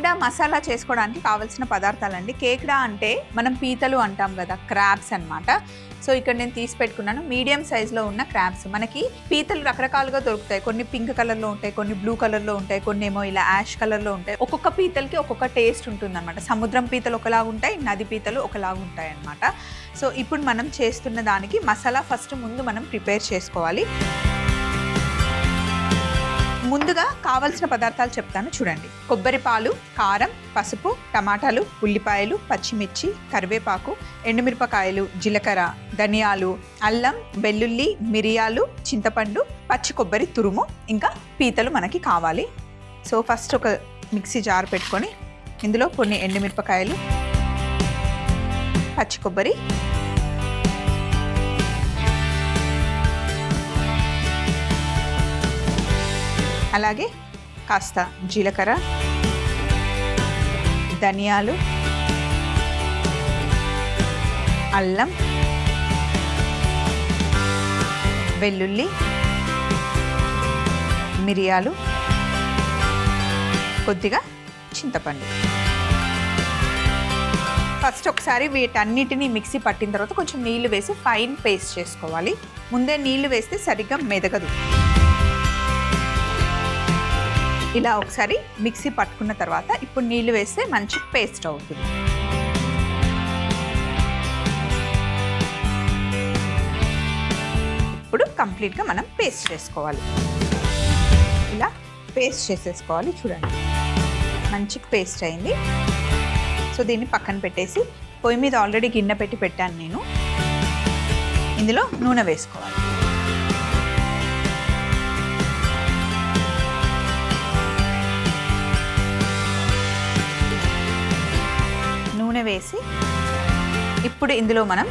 కేక్డా మసాలా చేసుకోవడానికి కావాల్సిన పదార్థాలండి. కేక్డా అంటే మనం పీతలు అంటాం కదా, క్రాబ్స్ అన్నమాట. సో ఇక్కడ నేను తీసి పెట్టుకున్నాను మీడియం సైజులో ఉన్న క్రాబ్స్. మనకి పీతలు రకరకాలుగా దొరుకుతాయి. కొన్ని పింక్ కలర్లో ఉంటాయి, కొన్ని బ్లూ కలర్లో ఉంటాయి, కొన్ని ఏమో ఇలా యాష్ కలర్లో ఉంటాయి. ఒక్కొక్క పీతలకి ఒక్కొక్క టేస్ట్ ఉంటుంది అనమాట. సముద్రం పీతలు ఒకలాగా ఉంటాయి, నది పీతలు ఒకలాగా ఉంటాయి అన్నమాట. సో ఇప్పుడు మనం చేస్తున్న దానికి మసాలా ఫస్ట్ ముందు మనం ప్రిపేర్ చేసుకోవాలి. ముందుగా కావలసిన పదార్థాలు చెప్తాను చూడండి. కొబ్బరి పాలు, కారం, పసుపు, టమాటాలు, ఉల్లిపాయలు, పచ్చిమిర్చి, కరివేపాకు, ఎండుమిరపకాయలు, జీలకర్ర, ధనియాలు, అల్లం, వెల్లుల్లి, మిరియాలు, చింతపండు, పచ్చి కొబ్బరి తురుము, ఇంకా పీతలు మనకి కావాలి. సో ఫస్ట్ ఒక మిక్సీ జార్ పెట్టుకొని ఇందులో కొన్ని ఎండుమిరపకాయలు, పచ్చి కొబ్బరి, అలాగే కాస్త జీలకర్ర, ధనియాలు, అల్లం, వెల్లుల్లి, మిరియాలు, కొద్దిగా చింతపండు. ఫస్ట్ ఒకసారి వీటన్నిటిని మిక్సీ పట్టిన తర్వాత కొంచెం నీళ్లు వేసి ఫైన్ పేస్ట్ చేసుకోవాలి. ముందే నీళ్లు వేస్తే సరిగ్గా మెదగదు. ఇలా ఒకసారి మిక్సీ పట్టుకున్న తర్వాత ఇప్పుడు నీళ్లు వేస్తే మంచి పేస్ట్ అవుతుంది. ఇప్పుడు కంప్లీట్గా మనం పేస్ట్ చేసుకోవాలి. ఇలా పేస్ట్ చేసేసుకోవాలి. చూడండి మంచి పేస్ట్ అయింది. సో దీన్ని పక్కన పెట్టేసి పొయ్యి మీద ఆల్రెడీ గిన్నె పెట్టి పెట్టాను నేను. ఇందులో నూనె వేసుకోవాలి. నూనె వేసి ఇప్పుడు ఇందులో మనం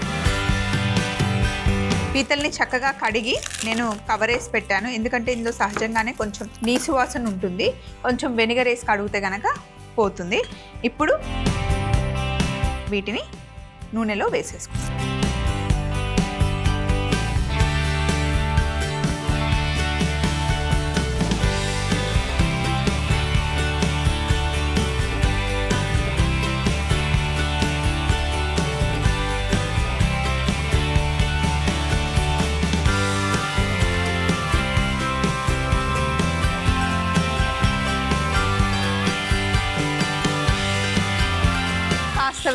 పీతల్ని చక్కగా కడిగి నేను కవర్ వేసి పెట్టాను. ఎందుకంటే ఇందులో సహజంగానే కొంచెం నీసు వాసన ఉంటుంది. కొంచెం వెనిగర్ వేసి కడిగితే కనుక పోతుంది. ఇప్పుడు వీటిని నూనెలో వేసేసుకుంటాం.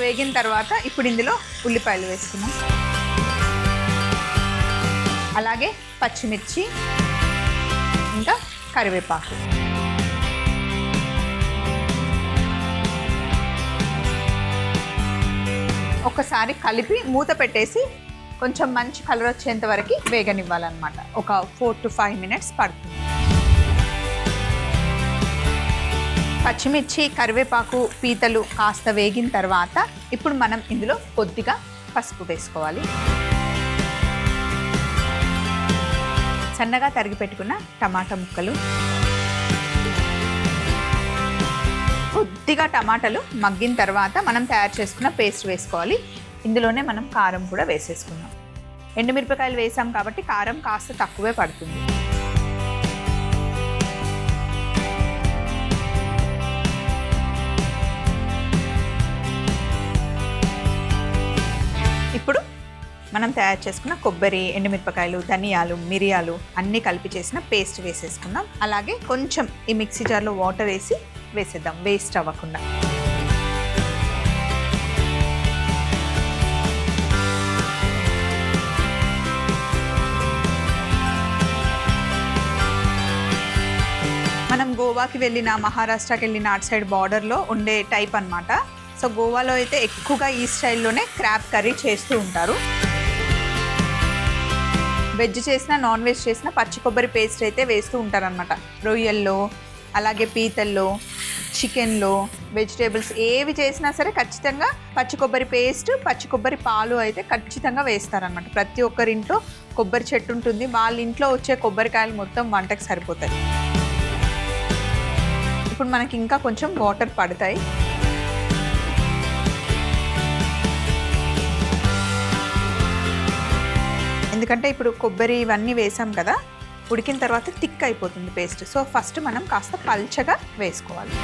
వేగిన తర్వాత ఇప్పుడు ఇందులో ఉల్లిపాయలు వేసుకున్నాం. అలాగే పచ్చిమిర్చి, ఇంకా కరివేపాకు. ఒకసారి కలిపి మూత పెట్టేసి కొంచెం మంచి కలర్ వచ్చేంత వరకు వేగనివ్వాలన్నమాట. ఒక 4 to 5 minutes పడుతుంది. పచ్చిమిర్చి, కరివేపాకు, పీతలు కాస్త వేగిన తర్వాత ఇప్పుడు మనం ఇందులో కొద్దిగా పసుపు వేసుకోవాలి. సన్నగా తరిగి పెట్టుకున్న టమాటా ముక్కలు, కొద్దిగా టమాటాలు మగ్గిన తర్వాత మనం తయారు చేసుకున్న పేస్ట్ వేసుకోవాలి. ఇందులోనే మనం కారం కూడా వేసేసుకున్నాం. ఎండుమిరపకాయలు వేసాం కాబట్టి కారం కాస్త తక్కువే పడుతుంది. ఇప్పుడు మనం తయారు చేసుకున్న కొబ్బరి, ఎండుమిరపకాయలు, ధనియాలు, మిరియాలు అన్నీ కలిపి చేసిన పేస్ట్ వేసేసుకుందాం. అలాగే కొంచెం ఈ మిక్సీ జార్లో వాటర్ వేసి వేసేద్దాం, వేస్ట్ అవ్వకుండా. మనం గోవాకి వెళ్ళిన, మహారాష్ట్రకి వెళ్ళిన అటు సైడ్ బార్డర్లో ఉండే టైప్ అన్నమాట. సో గోవాలో అయితే ఎక్కువగా ఈ స్టైల్లోనే క్రాబ్ కర్రీ చేస్తూ ఉంటారు. వెజ్ చేసిన, నాన్ వెజ్ చేసిన పచ్చి కొబ్బరి పేస్ట్ అయితే వేస్తూ ఉంటారనమాట. రొయ్యల్లో, అలాగే పీతల్లో, చికెన్లో, వెజిటేబుల్స్ ఏవి చేసినా సరే ఖచ్చితంగా పచ్చి కొబ్బరి పేస్ట్, పచ్చి కొబ్బరి పాలు అయితే ఖచ్చితంగా వేస్తారనమాట. ప్రతి ఒక్కరింట్లో కొబ్బరి చెట్టు ఉంటుంది. వాళ్ళ ఇంట్లో వచ్చే కొబ్బరికాయలు మొత్తం వంటకి సరిపోతాయి. ఇప్పుడు మనకి ఇంకా కొంచెం వాటర్ పడతాయి. ఎందుకంటే ఇప్పుడు కొబ్బరి ఇవన్నీ వేసాం కదా, ఉడికిన తర్వాత థిక్ అయిపోతుంది పేస్ట్. సో ఫస్ట్ మనం కాస్త పల్చగా వేసుకోవాలి.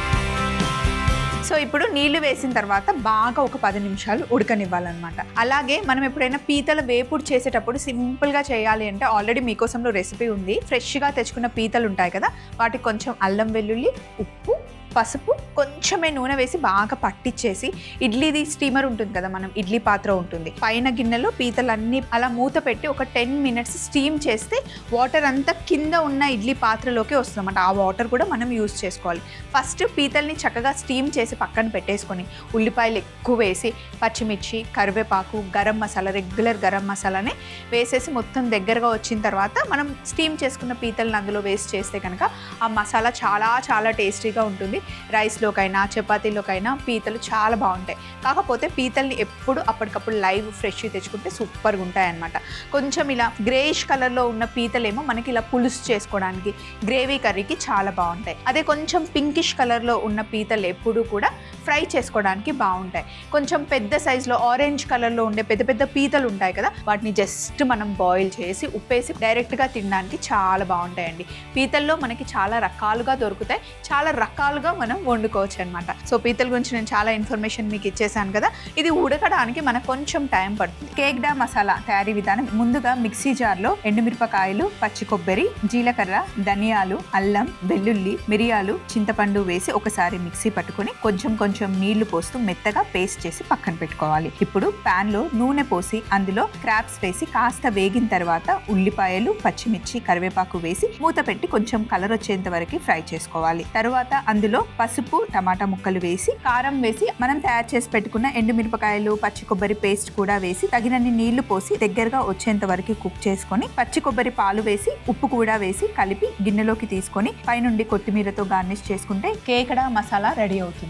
సో ఇప్పుడు నీళ్లు వేసిన తర్వాత బాగా ఒక 10 నిమిషాలు ఉడకనివ్వాలన్నమాట. అలాగే మనం ఎప్పుడైనా పీతల వేపుడు చేసేటప్పుడు సింపుల్గా చేయాలి అంటే ఆల్రెడీ మీకోసంలో రెసిపీ ఉంది. ఫ్రెష్గా తెచ్చుకున్న పీతలు ఉంటాయి కదా, వాటికి కొంచెం అల్లం వెల్లుల్లి, ఉప్పు, పసుపు, కొంచెమే నూనె వేసి బాగా పట్టించేసి, ఇడ్లీది స్టీమర్ ఉంటుంది కదా, మనం ఇడ్లీ పాత్ర ఉంటుంది, పైన గిన్నెలో పీతలన్నీ అలా మూత పెట్టి ఒక 10 మినిట్స్ స్టీమ్ చేస్తే వాటర్ అంతా కింద ఉన్న ఇడ్లీ పాత్రలోకి వస్తుందన్నమాట. ఆ వాటర్ కూడా మనం యూజ్ చేసుకోవాలి. ఫస్ట్ పీతల్ని చక్కగా స్టీమ్ చేసి పక్కన పెట్టేసుకొని ఉల్లిపాయలు ఎక్కువ వేసి, పచ్చిమిర్చి, కరివేపాకు, గరం మసాలా, రెగ్యులర్ గరం మసాలానే వేసేసి మొత్తం దగ్గరగా వచ్చిన తర్వాత మనం స్టీమ్ చేసుకున్న పీతల్ని అందులో వేసి చేస్తే కనుక ఆ మసాలా చాలా చాలా టేస్టీగా ఉంటుంది. రైస్లోకైనా చపాతీలోకైనా పీతలు చాలా బాగుంటాయి. కాకపోతే పీతల్ని ఎప్పుడు అప్పటికప్పుడు లైవ్ ఫ్రెష్ తెచ్చుకుంటే సూపర్గా ఉంటాయి అన్నమాట. కొంచెం ఇలా గ్రేయిష్ కలర్లో ఉన్న పీతలేమో మనకి ఇలా పులుసు చేసుకోవడానికి, గ్రేవీ కర్రీకి చాలా బాగుంటాయి. అదే కొంచెం పింకిష్ కలర్లో ఉన్న పీతలు ఎప్పుడు కూడా ఫ్రై చేసుకోవడానికి బాగుంటాయి. కొంచెం పెద్ద సైజులో ఆరెంజ్ కలర్లో ఉండే పెద్ద పెద్ద పీతలు ఉంటాయి కదా, వాటిని జస్ట్ మనం బాయిల్ చేసి ఉప్పేసి డైరెక్ట్గా తినడానికి చాలా బాగుంటాయండి. పీతల్లో మనకి చాలా రకాలుగా దొరుకుతాయి, చాలా రకాలుగా మనం వండుకోవచ్చు అనమాట. సో పీతల గురించి నేను చాలా ఇన్ఫర్మేషన్ మీకు ఇచ్చేసాను కదా. ఇది ఉడకడానికి మనకు కొంచెం టైం పడుతుంది. కేక్డా మసాలా తయారీ విధానం: ముందుగా మిక్సీ జార్లో ఎండుమిరపకాయలు, పచ్చి కొబ్బరి, జీలకర్ర, ధనియాలు, అల్లం, వెల్లుల్లి, మిరియాలు, చింతపండు వేసి ఒకసారి మిక్సీ పట్టుకొని కొంచెం కొంచెం నీళ్లు పోస్తూ మెత్తగా పేస్ట్ చేసి పక్కన పెట్టుకోవాలి. ఇప్పుడు పాన్ లో నూనె పోసి అందులో క్రాబ్స్ వేసి కాస్త వేగిన తర్వాత ఉల్లిపాయలు, పచ్చిమిర్చి, కరివేపాకు వేసి మూత పెట్టి కొంచెం కలర్ వచ్చేంత వరకు ఫ్రై చేసుకోవాలి. తర్వాత అందులో పసుపు, టమాటా ముక్కలు వేసి, కారం వేసి, మనం తయారు చేసి పెట్టుకున్న ఎండుమిరపకాయలు, పచ్చి కొబ్బరి పేస్ట్ కూడా వేసి తగినన్ని నీళ్లు పోసి దగ్గరగా వచ్చేంత వరకు కుక్ చేసుకొని, పచ్చి కొబ్బరి పాలు వేసి, ఉప్పు కూడా వేసి కలిపి గిన్నెలోకి తీసుకొని పైనుండి కొత్తిమీరతో గార్నిష్ చేసుకుంటే కేకడా మసాలా రెడీ అవుతుంది.